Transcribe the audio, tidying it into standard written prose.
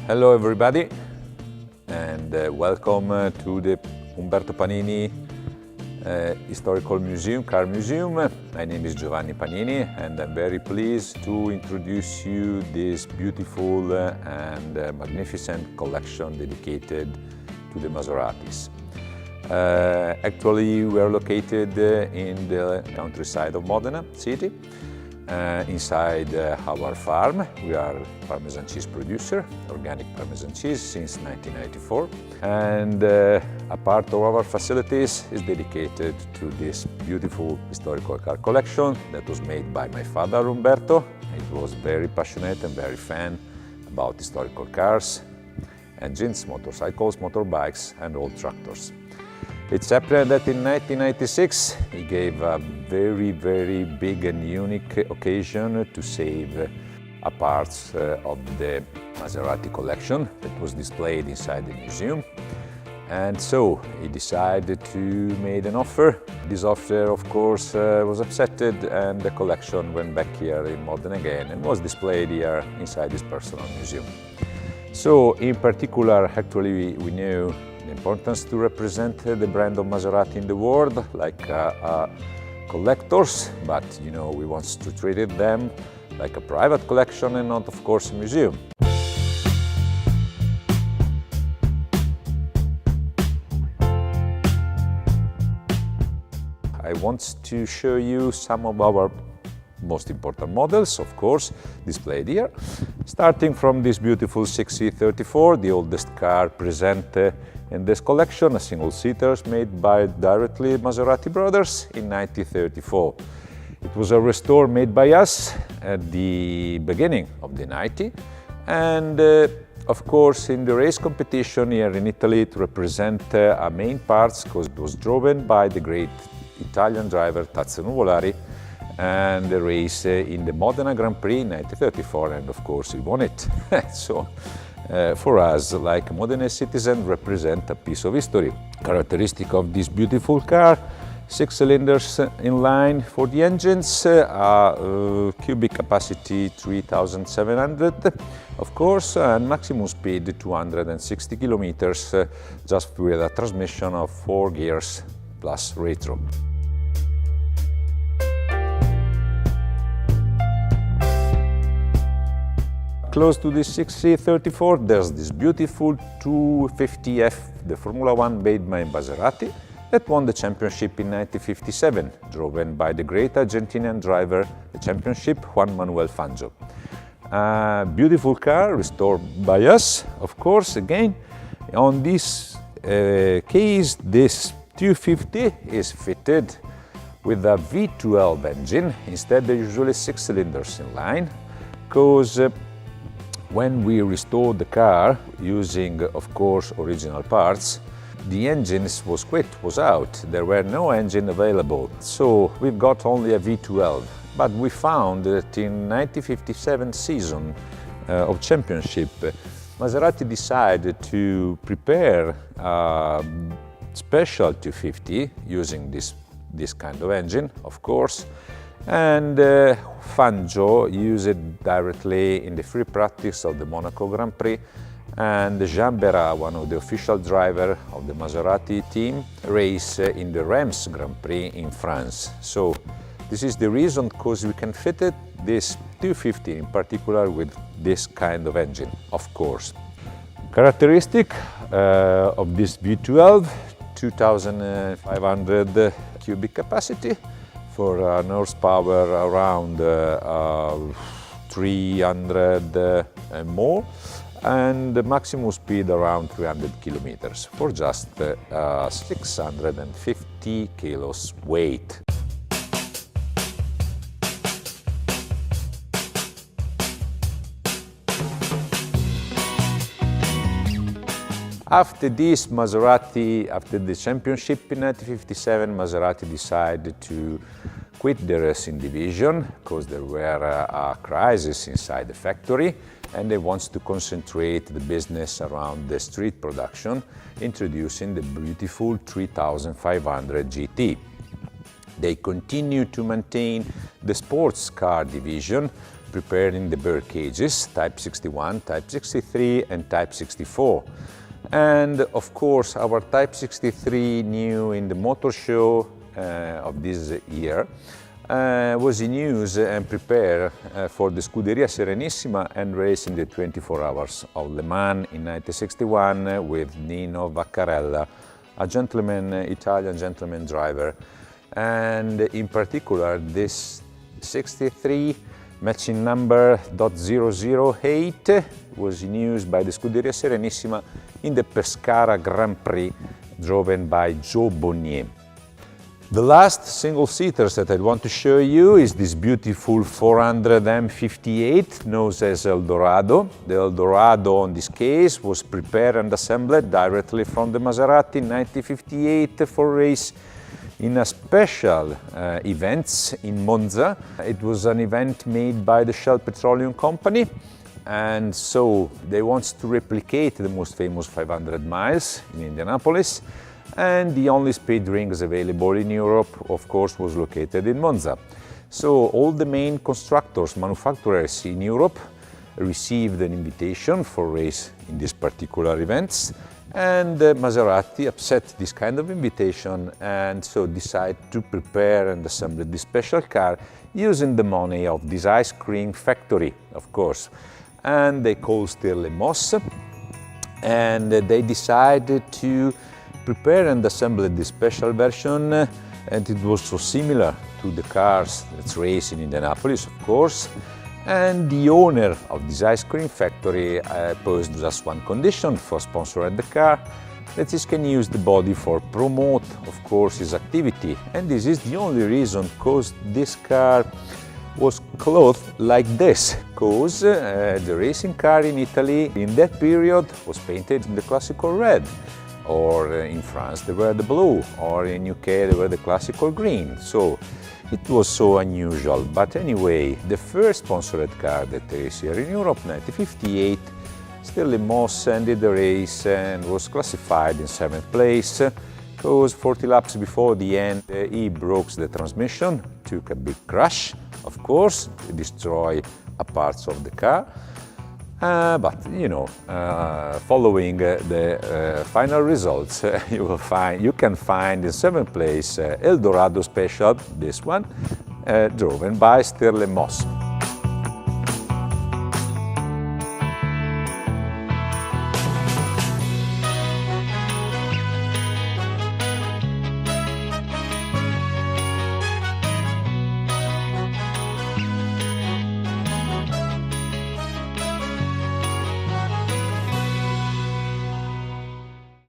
Hello everybody, and welcome to the Umberto Panini Historical Museum, Car Museum. My name is Giovanni Panini, and I'm very pleased to introduce you this beautiful and magnificent collection dedicated to the Maseratis. Actually, we are located in the countryside of Modena city. Inside our farm. We are Parmesan cheese producer, organic Parmesan cheese since 1994. And a part of our facilities is dedicated to this beautiful historical car collection that was made by my father, Umberto. He was very passionate and very fan about historical cars, engines, motorcycles, motorbikes, and old tractors. It's happened that in 1996 he gave a very big and unique occasion to save a part of the Maserati collection that was displayed inside the museum. And so he decided to make an offer. This offer, of course, was accepted, and the collection went back here in Modena again and was displayed here inside his personal museum. So in particular, actually, we know the importance to represent the brand of Maserati in the world, like collectors, but you know, we want to treat them like a private collection and not, of course, a museum. I want to show you some of our most important models, of course, displayed here. Starting from this beautiful 6C34, the oldest car present in this collection, a single-seater made by directly Maserati brothers in 1934. It was a restore made by us at the beginning of the 90s, and of course in the race competition here in Italy it represents a main parts because it was driven by the great Italian driver Tazio Nuvolari, and the race in the Modena Grand Prix in 1934, and of course he won it. So for us, like Modena citizens, represent a piece of history. Characteristic of this beautiful car: 6 cylinders in line for the engines, cubic capacity 3,700, of course, and maximum speed 260 kilometers, just with a transmission of 4 gears plus retro. Close to this 6C34, there's this beautiful 250F, the Formula 1 made by Maserati, that won the championship in 1957, driven by the great Argentinian driver, the championship, Juan Manuel Fangio. A beautiful car, restored by us, of course, again. On this case, this 250 is fitted with a V12 engine, instead of usually 6 cylinders in line, because when we restored the car using, of course, original parts, the engine was out. There were no engine available, so we've got only a V12. But we found that in 1957 season of championship, Maserati decided to prepare a special 250 using this kind of engine, of course. And Fangio used it directly in the free practice of the Monaco Grand Prix, and Jean Berrat, one of the official drivers of the Maserati team, raced in the Reims Grand Prix in France. So this is the reason, because we can fit it, this 250 in particular, with this kind of engine, of course. Characteristic of this V12, 2,500 cubic capacity, for an horsepower around 300 and more, and the maximum speed around 300 kilometers for just 650 kilos weight. After this, Maserati, after the championship in 1957, Maserati decided to quit the racing division because there were a crisis inside the factory, and they want to concentrate the business around the street production, introducing the beautiful 3500 GT. They continue to maintain the sports car division, preparing the bird cages, Type 61, Type 63 and Type 64. And of course our Type 63 new in the motor show of this year was in use and prepared for the Scuderia Serenissima and race in the 24 Hours of Le Mans in 1961 with Nino Vaccarella, a gentleman, Italian gentleman driver. And in particular this 63 matching number .008 was in use by the Scuderia Serenissima in the Pescara Grand Prix driven by Joe Bonnier. The last single-seaters that I want to show you is this beautiful 458 known as El Dorado. The El Dorado on this case was prepared and assembled directly from the Maserati in 1958 for race in a special events in Monza. It was an event made by the Shell Petroleum Company, and so they want to replicate the most famous 500 miles in Indianapolis. And the only speed rings available in Europe, of course, was located in Monza. So all the main constructors, manufacturers in Europe received an invitation for race in these particular events, and Maserati accepted this kind of invitation and so decided to prepare and assemble this special car using the money of this ice cream factory, of course. And they called Stirling Moss, and they decided to prepare and assemble this special version, and it was so similar to the cars that race in Indianapolis, of course. And the owner of this ice cream factory posed just one condition for sponsoring the car, that he can use the body for promote, of course, his activity. And this is the only reason, because this car was clothed like this, because the racing car in Italy in that period was painted in the classical red. Or in France they were the blue, or in UK they were the classical green. So it was so unusual. But anyway, the first sponsored car that raced here in Europe, 1958, Stirling Moss ended the race and was classified in 7th place, because 40 laps before the end he broke the transmission, took a big crash, of course, destroyed a parts of the car. But you know, following the final results, you can find in 7th place El Dorado Special, this one, driven by Stirling Moss.